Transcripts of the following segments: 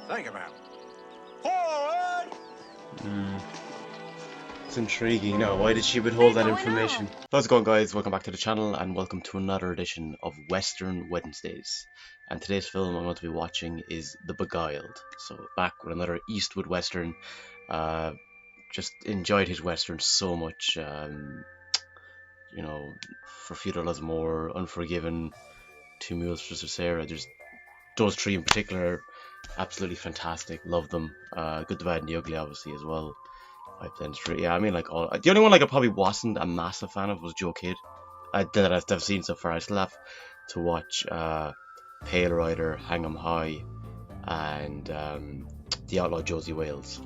Think about it. Forward! It's intriguing. Now, why did she withhold that information? How's it going, guys? Welcome back to the channel and welcome to another edition of Western Wednesdays. And today's film I'm going to be watching is The Beguiled. So back with another Eastwood Western. Just enjoyed his Westerns so much. You know, For Feudal Does More, Unforgiven, Two Mules for Sister Sarah. There's those three in particular, absolutely fantastic. Love them. Good, the Bad, and the Ugly, obviously, as well. Yeah, I mean, like, all the only one like I probably wasn't a massive fan of was Joe Kidd. That I've seen so far. I still have to watch Pale Rider, Hang 'Em High, and The Outlaw Josie Wales.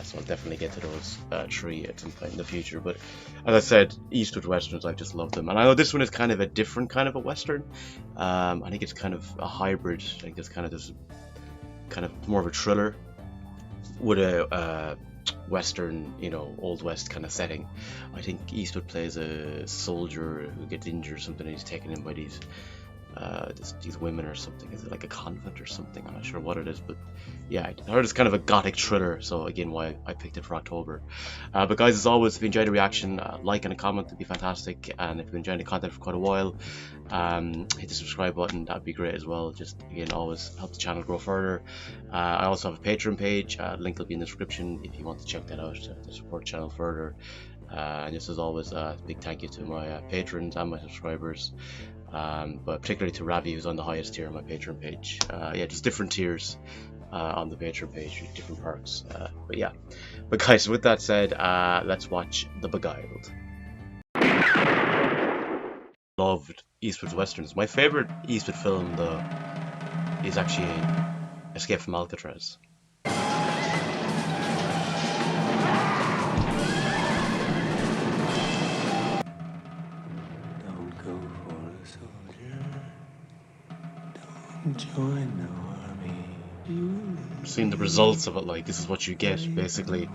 So I'll definitely get to those three at some point in the future. But as I said, Eastwood Westerns, I've just loved them. And I know this one is kind of a different kind of a Western. I think it's kind of a hybrid. I think it's kind of this, kind of more of a thriller with a Western, you know, Old West kind of setting. I think Eastwood plays a soldier who gets injured or something, and he's taken in by these women or something. Is it like a convent or something? I'm not sure what it is, but yeah, I heard it's kind of a gothic thriller, so again, why I picked it for October. But guys, as always, if you enjoyed the reaction, like and a comment would be fantastic, and if you've been enjoying the content for quite a while, hit the subscribe button, that'd be great as well. Just again, always help the channel grow further. I also have a Patreon page, link will be in the description if you want to check that out to support the channel further. And just as always, big thank you to my patrons and my subscribers. But particularly to Ravi, who's on the highest tier on my Patreon page. Yeah, just different tiers on the Patreon page with different perks. But yeah, but guys, with that said, let's watch The Beguiled. Loved Eastwood's Westerns. My favorite Eastwood film, though, is actually Escape from Alcatraz. Join the army. Seeing the results of it, like, this is what you get, basically.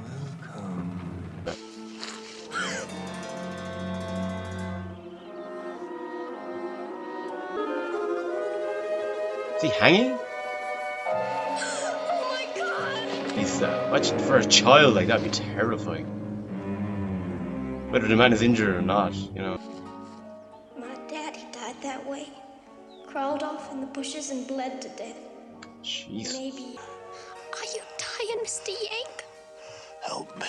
Is he hanging? Oh my god! He's, imagine for a child, like, that'd be terrifying. Whether the man is injured or not, you know. My daddy died that way. Crawled off in the bushes and bled to death. Jeez. Maybe. Are you dying, Mr. Yank? Help me.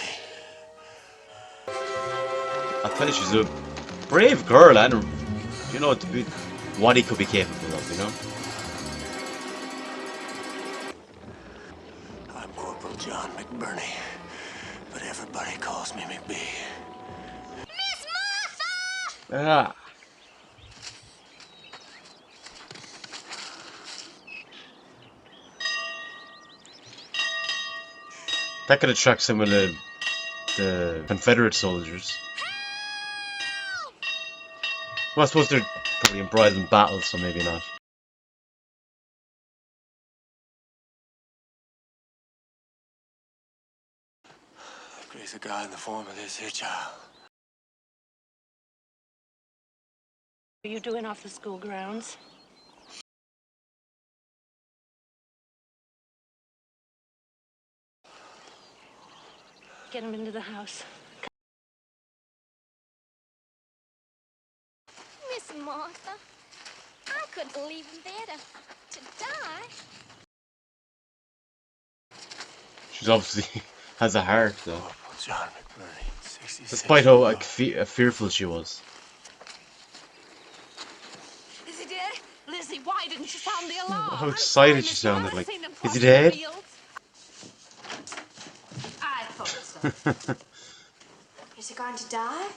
I'll tell you, she's a brave girl, and you know, to be what he could be capable of, you know. I'm Corporal John McBurney, but everybody calls me McB. Miss Martha! Ah. That could attract some of the Confederate soldiers. Well, I suppose they're probably embroiled in battle, so maybe not. Grace of God in the form of this here child. What are you doing off the school grounds? Get him into the house. Miss Martha, I couldn't leave him there to die. She's obviously has a heart, though. Corporal John McBurney, 66. Despite how like, fearful she was. Is he dead? Lizzie, why didn't you sound the alarm? How excited she sounded, like, is he dead? I thought so. Is he going to die?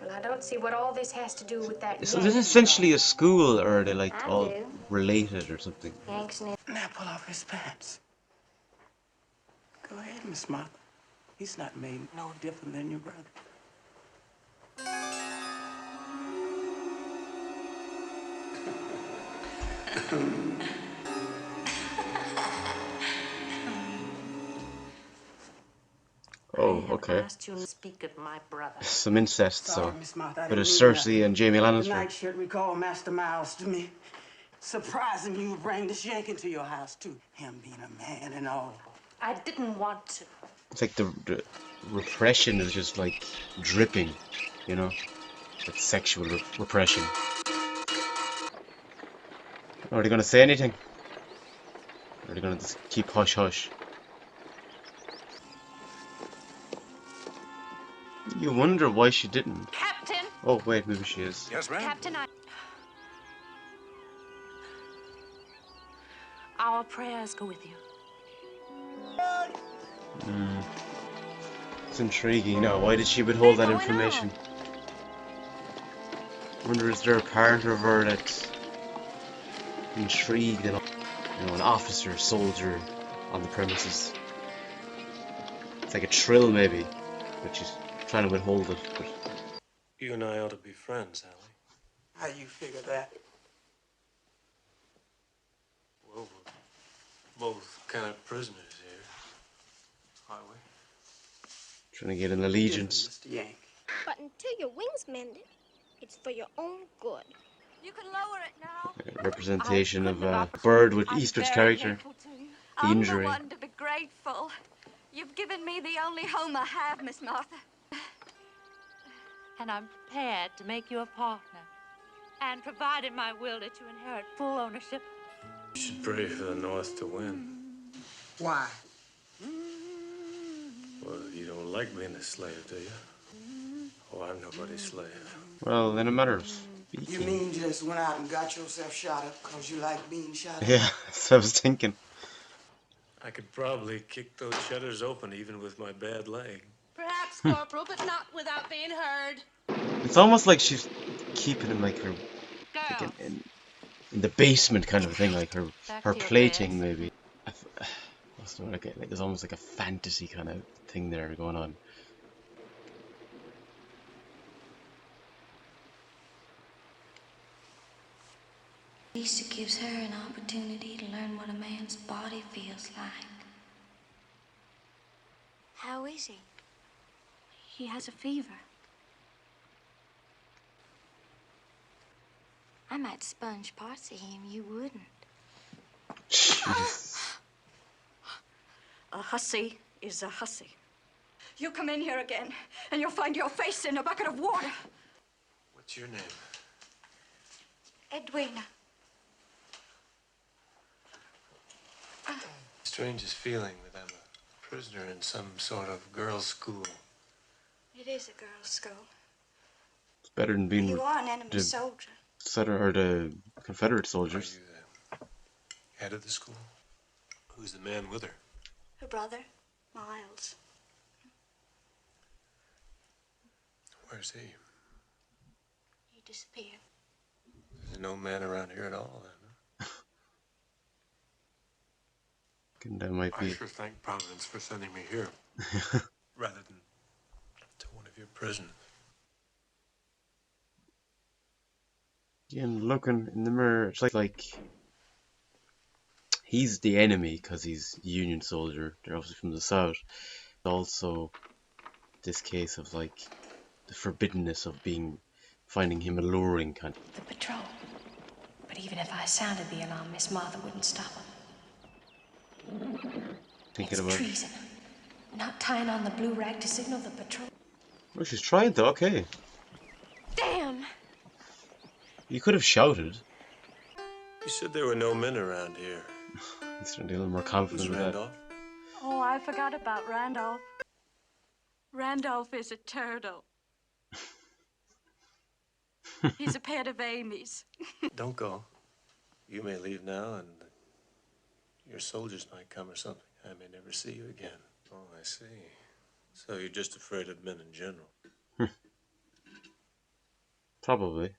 Well, I don't see what all this has to do with that. So this is essentially a school, or are they like I all do. related or something? Yanks and Now pull off his pants. Go ahead, Miss Martha. He's not made no different than your brother. Oh, okay. Asked you to speak of my brother. Some incest, so Sorry, Miss Martha. I bit of didn't mean Cersei that. and Jamie The Lannister. nightshirt recalled Master Miles to me. Surprising you bring this yank into your house, too. Him being a man and all. I didn't want to. It's like the repression is just like dripping, you know? Like sexual repression. Are they gonna say anything? Or are they gonna just keep hush hush? You wonder why she didn't. Captain! Oh wait, maybe she is. Yes, ma'am. Captain, our prayers go with you. It's intriguing now. Why did she withhold that information? I wonder, is there a part of her that's intrigued and, you know, an officer, soldier on the premises? It's like a thrill maybe, but she's trying to withhold it. But You and I ought to be friends, Allie. How you figure that? Well, we're both kind of prisoners here, aren't we? trying to get an allegiance. Mr. Yank. But until your wings mended, it's for your own good. You can lower it now. Representation of a bird with Eastwood's character. The injury. I'm the one to be grateful. You've given me the only home I have, Miss Martha. And I'm prepared to make you a partner. And provided my will that you inherit full ownership. You should pray for the North to win. Why? Well, you don't like being a slave, do you? Oh, I'm nobody's slave. Well, in a matter of You speaking. mean just went out and got yourself shot up because you like being shot up? Yeah, that's what I was thinking. I could probably kick those shutters open even with my bad leg. Perhaps, Corporal, but not without being heard. It's almost like she's keeping him like her, like Girl. in the basement kind of thing, like her Back her to your plaything beds. maybe. What's the word? Like there's almost like a fantasy kind of thing there going on. Lisa gives her an opportunity to learn what a man's body feels like. How is he? He has a fever. I might sponge parts of him, you wouldn't. Jeez. A hussy is a hussy. You come in here again, and you'll find your face in a bucket of water. What's your name? Edwina. Strangest feeling that I'm a prisoner in some sort of girls' school. It is a girl's school. It's better than being You are an enemy the soldier. the Confederate Are soldiers. you the head of the school? Who's the man with her? Her brother, Miles. Where's he? He disappeared. There's no man around here at all, then. And that might I be. sure thank Providence for sending me here, rather than to one of your prisons. Again, looking in the mirror, it's like he's the enemy because he's a Union soldier. They're obviously from the South. Also, this case of like the forbiddenness of finding him alluring, kind of. The patrol. But even if I sounded the alarm, Miss Martha wouldn't stop them. Thinking It's about. treason. Not tying on the blue rag to signal the patrol. Well, she's trying though. Okay, Damn! you could have shouted. You said there were no men around here. He's certainly a little more Who's confident with that. Randolph? Oh, I forgot about Randolph. Randolph is a turtle. He's a pet of Amy's. Don't go. You may leave now, and your soldiers might come or something. I may never see you again. Oh, I see. So you're just afraid of men in general. Probably.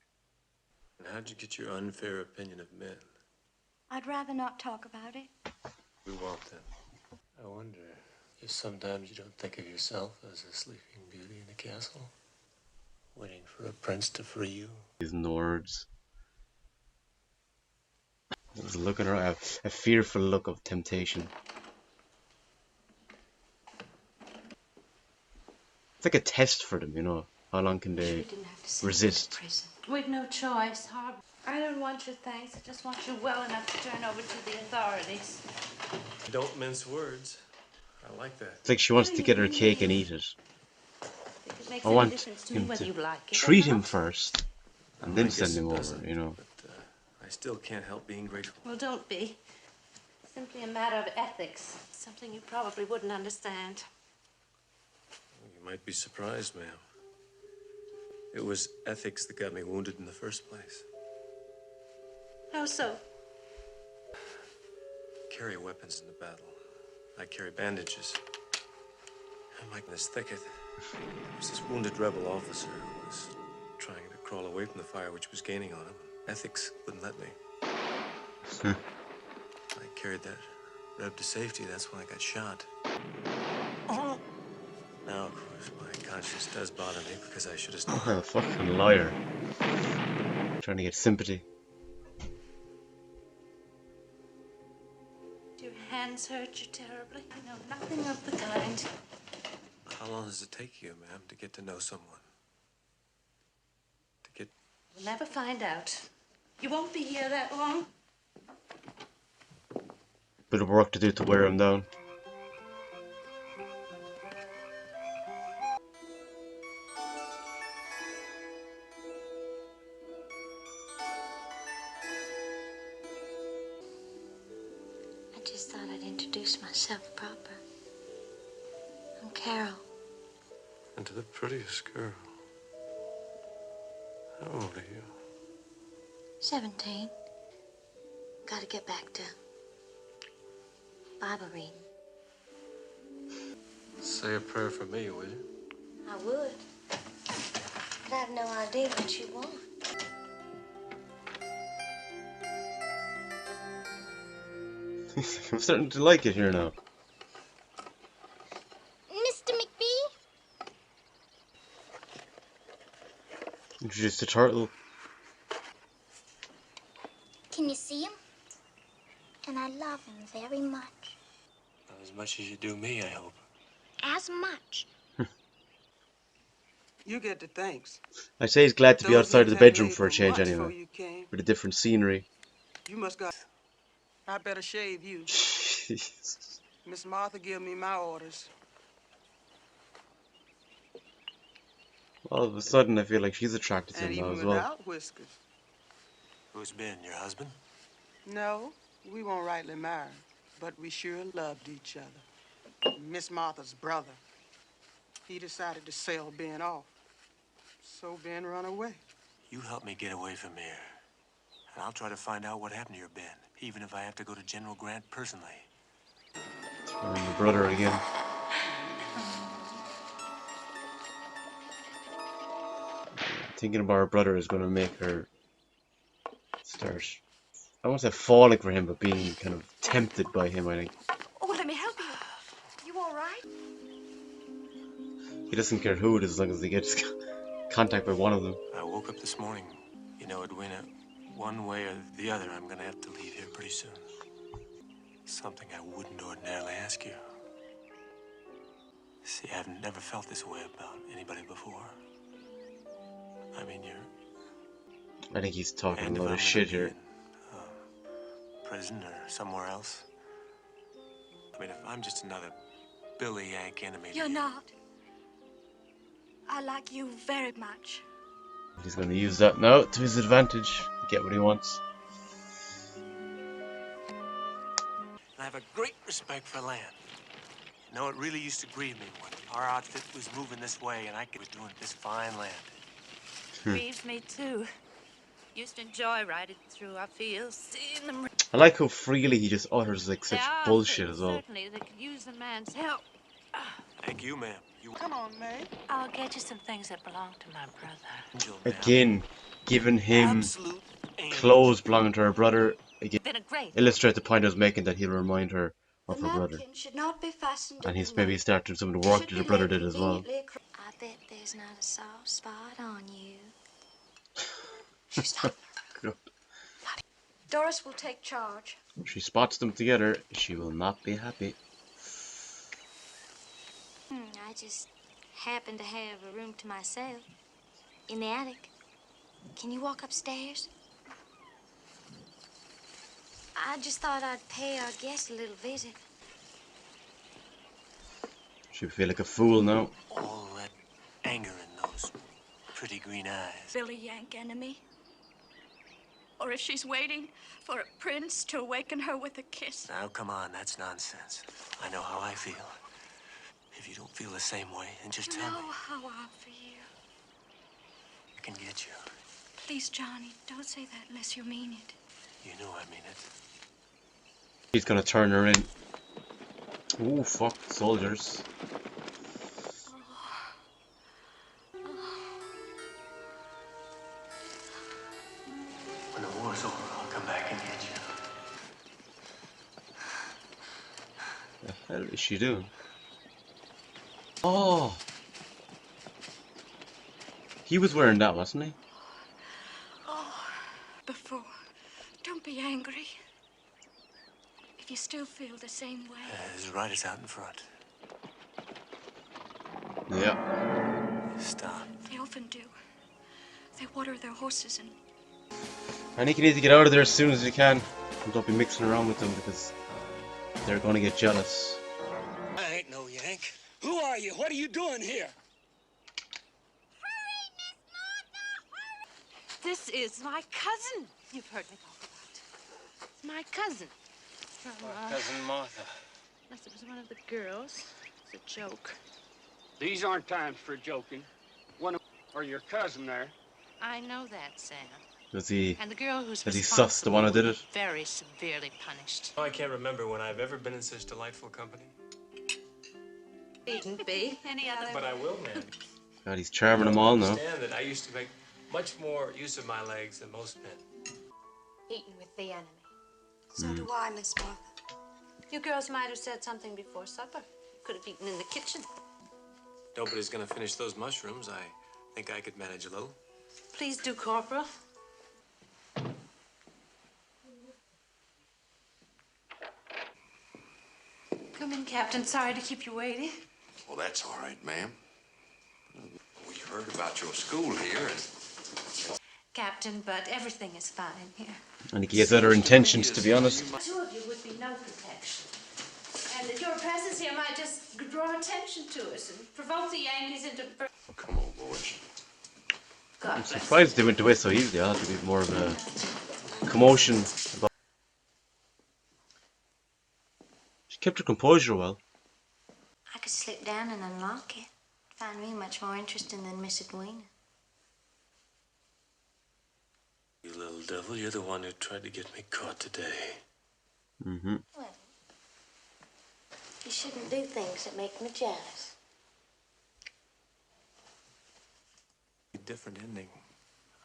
And how'd you get your unfair opinion of men? I'd rather not talk about it. We won't then. I wonder if sometimes you don't think of yourself as a sleeping beauty in a castle, waiting for a prince to free you. His Nords. He's looking around, a fearful look of temptation. It's like a test for them, you know. How long can they We didn't have to send him to resist? prison. We've no choice, Harb. I don't want your thanks. I just want you well enough to turn over to the authorities. Don't mince words. I like that. It's like she wants to get her cake and eat it. If it makes I any want difference to me him whether to you like it or treat him not. first and Well, then I send guess him it over, doesn't, you know. but I still can't help being grateful. Well, don't be. It's simply a matter of ethics. Something you probably wouldn't understand. You might be surprised, ma'am. It was ethics that got me wounded in the first place. How so? Carry weapons in the battle. I carry bandages. I'm like in this thicket. There was this wounded rebel officer who was trying to crawl away from the fire which was gaining on him. Ethics wouldn't let me. I carried that reb to safety. That's when I got shot. Now, of course, my conscience does bother me because I should have stopped. Oh, fucking liar. Trying to get sympathy. Do your hands hurt you terribly? I know nothing of the kind. How long does it take you, ma'am, to get to know someone? To get... We'll never find out. You won't be here that long. Bit of work to do to wear him down. I just thought I'd introduce myself proper. I'm Carol. And to the prettiest girl. How old are you? 17. Gotta get back to Bible reading. Say a prayer for me, will you? I would. But I have no idea what you want. I'm starting to like it here now. Mr. McBee? Introduce the turtle. Can you see him? And I love him very much. Not as much as you do me, I hope. As much. You get the thanks. I'd say he's glad to be Those outside of nights the hadn't bedroom laid for a for change months anyway. before you came. With a different scenery. You must got. I better shave you. Jesus. Miss Martha give me my orders. All of a sudden I feel like she's attracted to And him now even as well. without whiskers. Who's been, your husband? No, we weren't rightly married, but we sure loved each other. Miss Martha's brother. He decided to sell Ben off. So Ben run away. You help me get away from here. And I'll try to find out what happened to your Ben, even if I have to go to General Grant personally. And the brother again. Thinking about her brother is going to make her start, I won't say falling for him, but being kind of tempted by him, I think. Oh, let me help you. You all right? He doesn't care who it is as long as he gets contact by one of them. I woke up this morning. You know, Edwina, one way or the other, I'm going to have to leave here pretty soon. Something I wouldn't ordinarily ask you. See, I've never felt this way about anybody before. I mean, you're... I think he's talking And a if lot I'm of gonna shit be here. in, prison or somewhere else. I mean, if I'm just another Billy Yank enemy. You're not. I like you very much. He's going to use that now to his advantage. Get what he wants. I have a great respect for land. No, it really used to grieve me when our outfit was moving this way and I was doing this fine land. Grieves me too. Used to enjoy riding through our fields, seeing them. I like how freely he just utters like such There are bullshit things, as well. certainly, that could use a man's help. Thank you, ma'am. You Come on, May. I'll get you some things that belong to my brother. angel, ma'am. Again, giving him Absolute angel. clothes belonging to her brother. Again, Been a great. illustrate the point I was making that he'll remind her The of her brother. napkin should not be fastened And in he's the maybe neck. starting some of the It work should that be her brother laid did as well. conveniently I bet there's not a soft spot on you. She's not. God. Doris will take charge. If she spots them together, she will not be happy. I just happen to have a room to myself in the attic. Can you walk upstairs? I just thought I'd pay our guest a little visit. She feel like a fool now. All that anger in those pretty green eyes. Billy Yank enemy? Or if she's waiting for a prince to awaken her with a kiss? Now, come on, that's nonsense. I know how I feel. If you don't feel the same way, then just tell me. I know how I feel. I can get you. Please, Johnny, don't say that unless you mean it. You know I mean it. He's gonna turn her in. Ooh, fuck, soldiers. When the war's over, I'll come back and get you. The hell is she doing? Oh! He was wearing that, wasn't he? Oh, before. Don't be angry. If you still feel the same way. His rider's out in front. Yeah. Stop. They often do. They water their horses and... I think you need to get out of there as soon as you can. And don't be mixing around with them because they're gonna get jealous. I ain't no Yank. Who are you? What are you doing here? This is my cousin. You've heard me talk about. It's my cousin. From, Cousin Martha. unless it was one of the girls. It's a joke. These aren't times for joking. Or your cousin there. I know that, Sam. Does he? And the girl who's Does he suss the one who did it? very severely punished. Oh, I can't remember when I've ever been in such delightful company. Needn't be any other. But I will, man. God, he's charming them all now. Understand that I used to make much more use of my legs than most men. Eaten with the enemy. So do I, Miss Martha. You girls might have said something before supper. You could have eaten in the kitchen. Nobody's gonna finish those mushrooms. I think I could manage a little. Please do, Corporal. Come in, Captain. Sorry to keep you waiting. Well, that's all right, ma'am. We heard about your school here, and Captain, but everything is fine here. I think he has other intentions, to be honest. Two of you would be no protection. And your presence here might just draw attention to us and provoke the Yankees into... oh, come on, boys. God I'm bless. surprised they went away so easily. I thought there'd be more of a commotion about. She kept her composure well. I could slip down and unlock it. Find me much more interesting than Miss Edwina. You little devil, you're the one who tried to get me caught today. Mm-hmm. Well, you shouldn't do things that make me jealous. A different ending.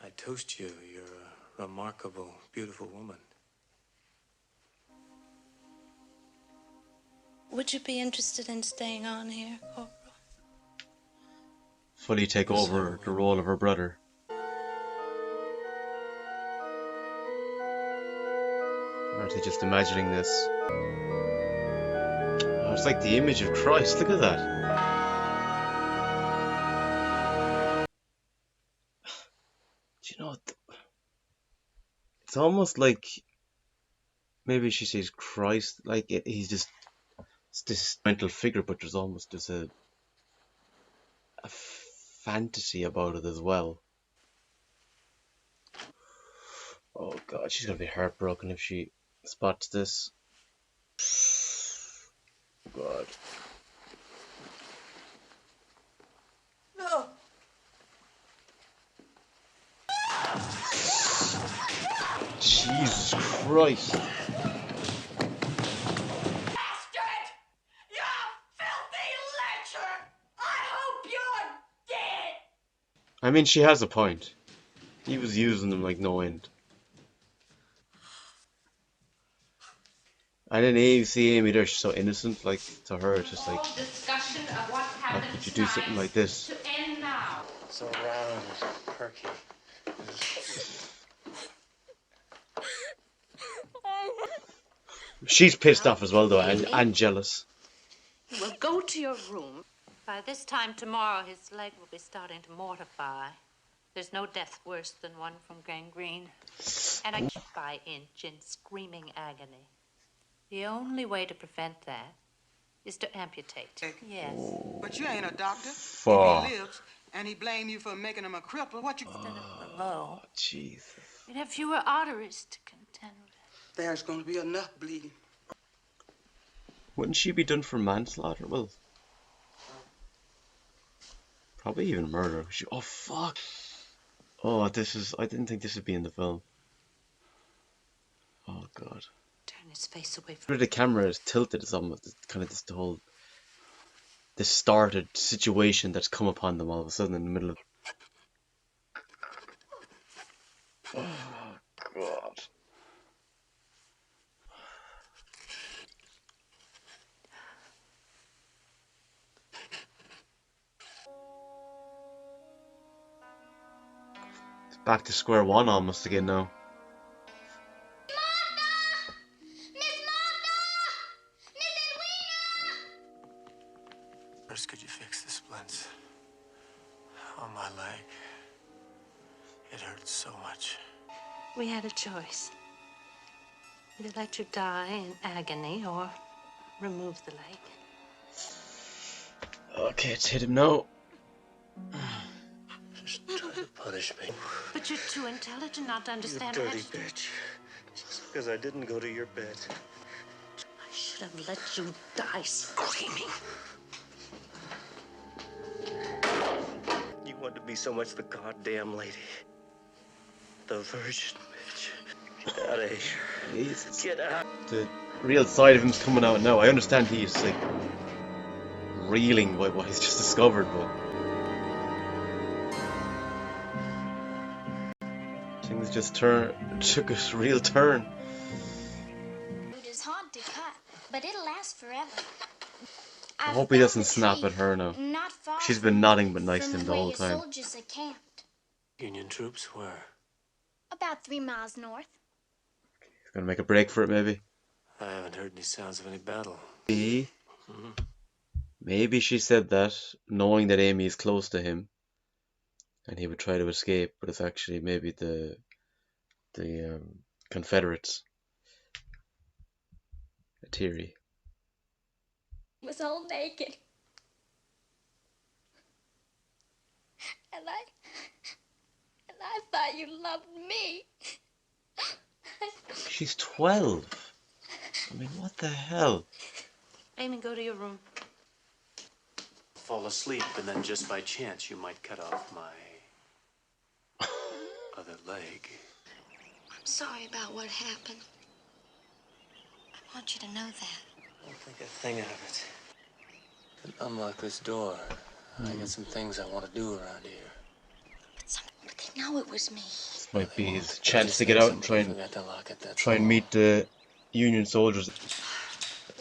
I toast you. You're a remarkable, beautiful woman. Would you be interested in staying on here, Corporal? Fully take over the role of her brother. Aren't they just imagining this? Oh, it's like the image of Christ. Look at that. Do you know what? It's almost like maybe she says Christ, like he's just it's this mental figure, but there's almost just a fantasy about it as well. Oh God, she's gonna be heartbroken if she spots this. God. No. Jesus Christ. I mean, she has a point. He was using them like no end. And then you see Amy there, she's so innocent, like, to her, it's just like, how could you do something like this? So round and perky. She's pissed off as well, though, and jealous. Well, go to your room. By this time tomorrow, his leg will be starting to mortify. There's no death worse than one from gangrene. And I by inch in screaming agony. The only way to prevent that is to amputate. Yes. But you ain't a doctor. Fuck. If he lives and he blame you for making him a cripple, what you... Instead of below, Jesus. you'd have fewer arteries to contend with. There's gonna be enough bleeding. Wouldn't she be done for manslaughter? Well, probably even murder. Oh fuck. Oh, this is. I didn't think this would be in the film. Oh god. Turn his face away from. Where the camera is tilted, it's almost kind of this the whole distorted situation that's come upon them all of a sudden in the middle of. Oh god. It's back to square one almost again now. First, could you fix the splints on my leg? It hurts so much. We had a choice. Either let you die in agony or remove the leg. Okay, it's hit him now. Just try to punish me. But you're too intelligent not to understand. You dirty bitch. Just because I didn't go to your bed. I should have let you die screaming. You want to be so much the goddamn lady. The virgin bitch. Get out of here. Jesus. Get out. The real side of him's coming out now. I understand he's like reeling by what he's just discovered, but things just took a real turn. It is hard to cut, but it'll last forever. I hope he doesn't snap at her now. She's been nodding but nice to him the whole time. Soldiers are camped. Union troops where? About 3 miles north. He's gonna make a break for it, maybe. I haven't heard any sounds of any battle. Maybe she said that, knowing that Amy is close to him, and he would try to escape, but it's actually maybe the Confederates. A theory. Was all naked. And I thought you loved me. She's 12. I mean, what the hell? Amy, go to your room. Fall asleep, and then just by chance you might cut off my other leg. I'm sorry about what happened. I want you to know that. Don't think a thing of it. But unlock this door. I got some things I want to do around here. But they know it was me. This might be his chance to get out and try and meet the Union soldiers.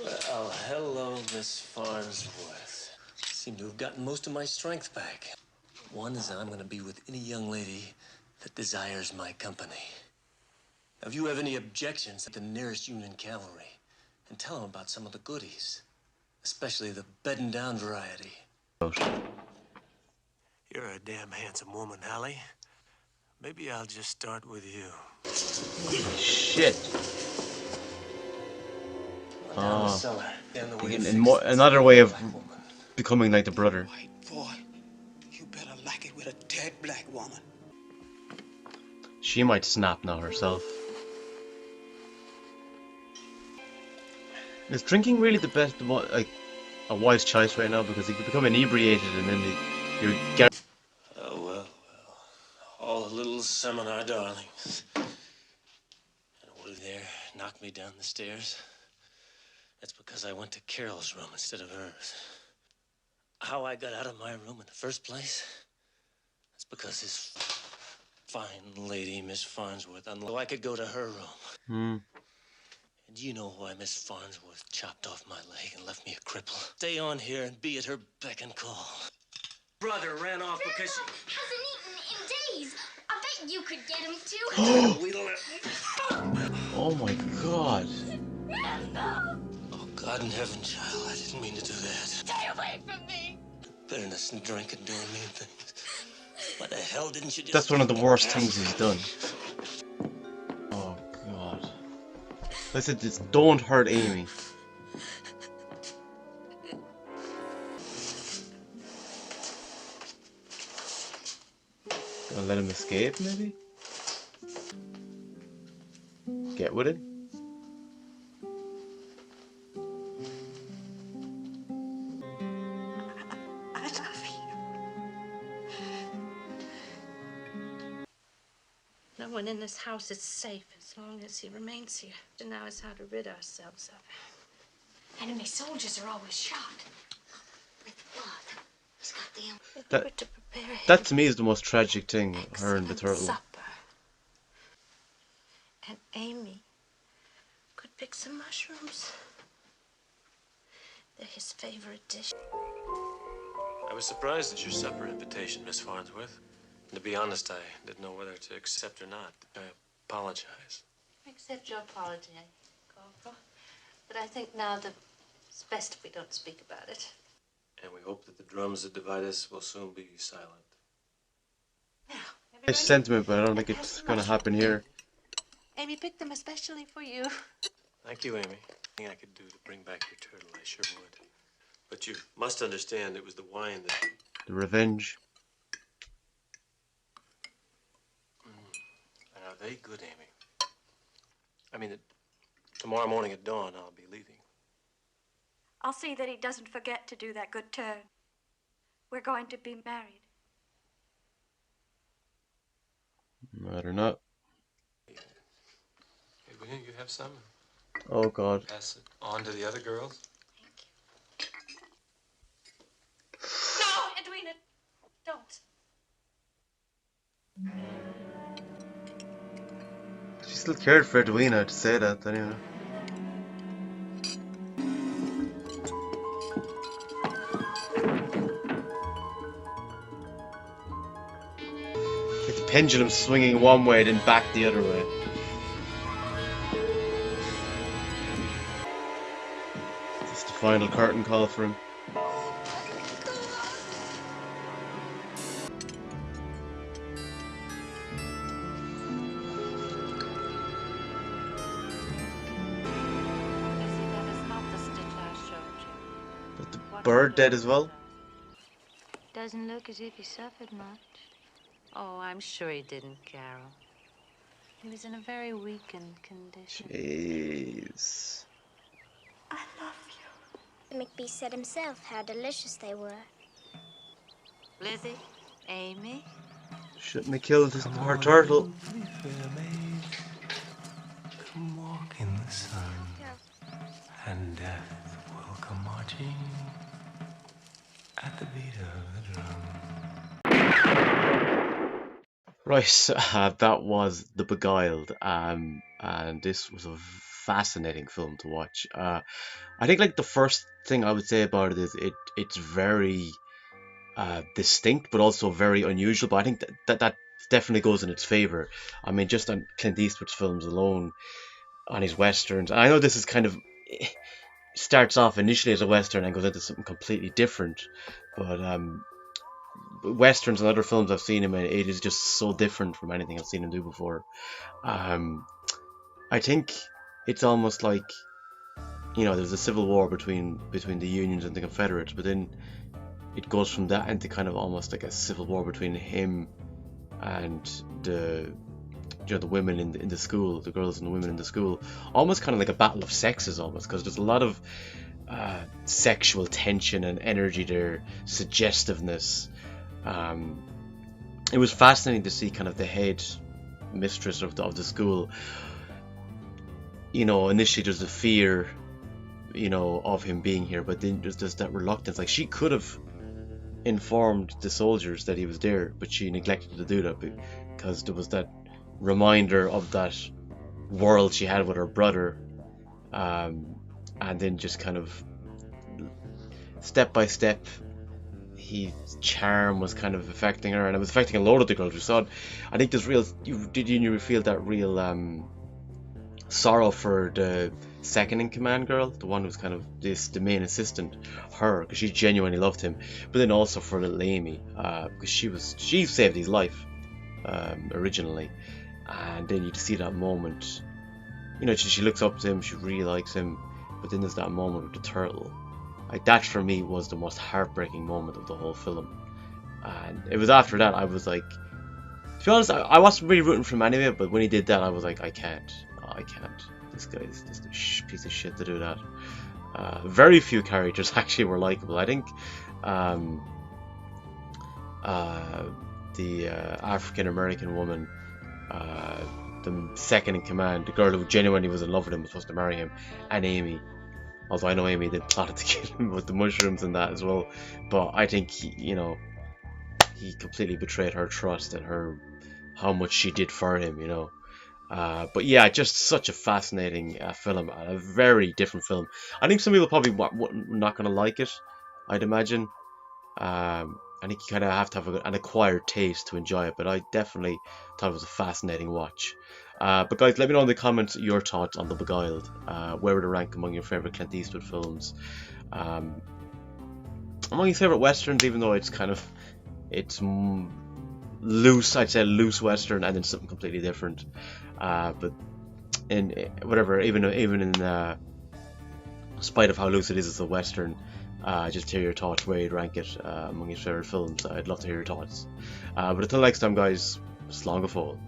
Well, hello, Miss Farnsworth. Seem to have gotten most of my strength back. One is I'm going to be with any young lady that desires my company. Now, if you have any objections at the nearest Union cavalry, and tell them about some of the goodies, especially the bedding down variety. You're a damn handsome woman, Hallie. Maybe I'll just start with you. Shit. Oh. Another way of becoming like the brother. White boy, you better like it with a dead black woman. She might snap now herself. Is drinking really the best, like, a wise choice right now? Because you could become inebriated and then you're... Oh, well. All the little seminar darlings. And Woody there knocked me down the stairs. That's because I went to Carol's room instead of hers. How I got out of my room in the first place? That's because this fine lady, Miss Farnsworth, so I could go to her room. And you know why Miss Farnsworth chopped off my leg and left me a cripple? Stay on here and be at her beck and call. Brother ran off because she... hasn't eaten in days. I bet you could get him too. Oh my god. Oh, God in heaven, child, I didn't mean to do that. Stay away from me. Bitterness and drink and doing mean things. Why the hell didn't you just... That's one of the worst things he's done. Oh god. I said this, don't hurt Amy. Gonna let him escape, maybe? Get with it? I love you. No one in this house is safe as long as he remains here. And now is how to rid ourselves of him. Enemy soldiers are always shot. With blood. He's got the... That to me is the most tragic thing, her and the turtle. Supper. And Amy could pick some mushrooms. They're his favorite dish. I was surprised at your supper invitation, Miss Farnsworth. And to be honest, I didn't know whether to accept or not. I apologize. I accept your apology, Corporal. But I think now that it's best if we don't speak about it. And we hope that the drums that divide us will soon be silent. Now, Nice sentiment, but I don't think it's gonna happen here. Amy picked them especially for you. Thank you, Amy. Anything I could do to bring back your turtle, I sure would. But you must understand it was the wine that... The revenge. And are they good, Amy? I mean, tomorrow morning at dawn, I'll be leaving. I'll see that he doesn't forget to do that good turn. We're going to be married. Better not. Hey, will you have some? Oh god. Pass it on to the other girls? No, Edwina, don't. She still cared for Edwina to say that, anyway. Like the pendulum swinging one way, then back the other way. It's the final curtain call for him. Bird dead as well? Doesn't look as if he suffered much. Oh, I'm sure he didn't, Carol. He was in a very weakened condition. Jeez. I love you. McBee said himself how delicious they were. Lizzie, Amy. Shouldn't have killed her turtle. Come walk in the sun, and death will come marching at the beat of the drum. Right, so, that was The Beguiled, and this was a fascinating film to watch. I think like the first thing I would say about it is it's very distinct, but also very unusual. But I think that definitely goes in its favor. I mean, just on Clint Eastwood's films alone, on his westerns. I know this is kind of starts off initially as a western and goes into something completely different, but westerns and other films I've seen him in, it is just so different from anything I've seen him do before. I think it's almost like, you know, there's a civil war between the Unions and the Confederates, but then it goes from that into kind of almost like a civil war between him and the women in the school, the girls and the women in the school, almost kind of like a battle of sexes almost, because there's a lot of sexual tension and energy there, suggestiveness. It was fascinating to see kind of the head mistress of the school. You know, initially there's a fear, you know, of him being here, but then there's that reluctance. Like, she could have informed the soldiers that he was there, but she neglected to do that because there was that reminder of that world she had with her brother, and then just kind of step by step his charm was kind of affecting her, and it was affecting a lot of the girls we saw. I think there's real, you feel that real sorrow for the second in command girl, the one who's kind of the main assistant, her, because she genuinely loved him, but then also for little Amy, because she saved his life originally, and then you see that moment, you know, she looks up to him, she really likes him, but then there's that moment with the turtle. Like, that for me was the most heartbreaking moment of the whole film, and it was after that I was like, to be honest, I wasn't really rooting for him anyway, but when he did that I was like, I can't. This guy's just a piece of shit to do that. Very few characters actually were likable. I think the African American woman, the second in command, the girl who genuinely was in love with him, was supposed to marry him, and Amy. Although I know Amy did plotted to kill him with the mushrooms and that as well, but I think he completely betrayed her trust and how much she did for him, you know. But yeah, just such a fascinating film, a very different film. I think some people probably not going to like it, I'd imagine. I think you kind of have to have an acquired taste to enjoy it, but I definitely thought it was a fascinating watch. But guys, let me know in the comments your thoughts on The Beguiled. Where would it rank among your favourite Clint Eastwood films? Among your favourite westerns, even though it's loose, I'd say loose western, and then something completely different. But in whatever, even in spite of how loose it is as a western, just hear your thoughts where you'd rank it among your favorite films. I'd love to hear your thoughts. But until next time, guys, slán go fóill.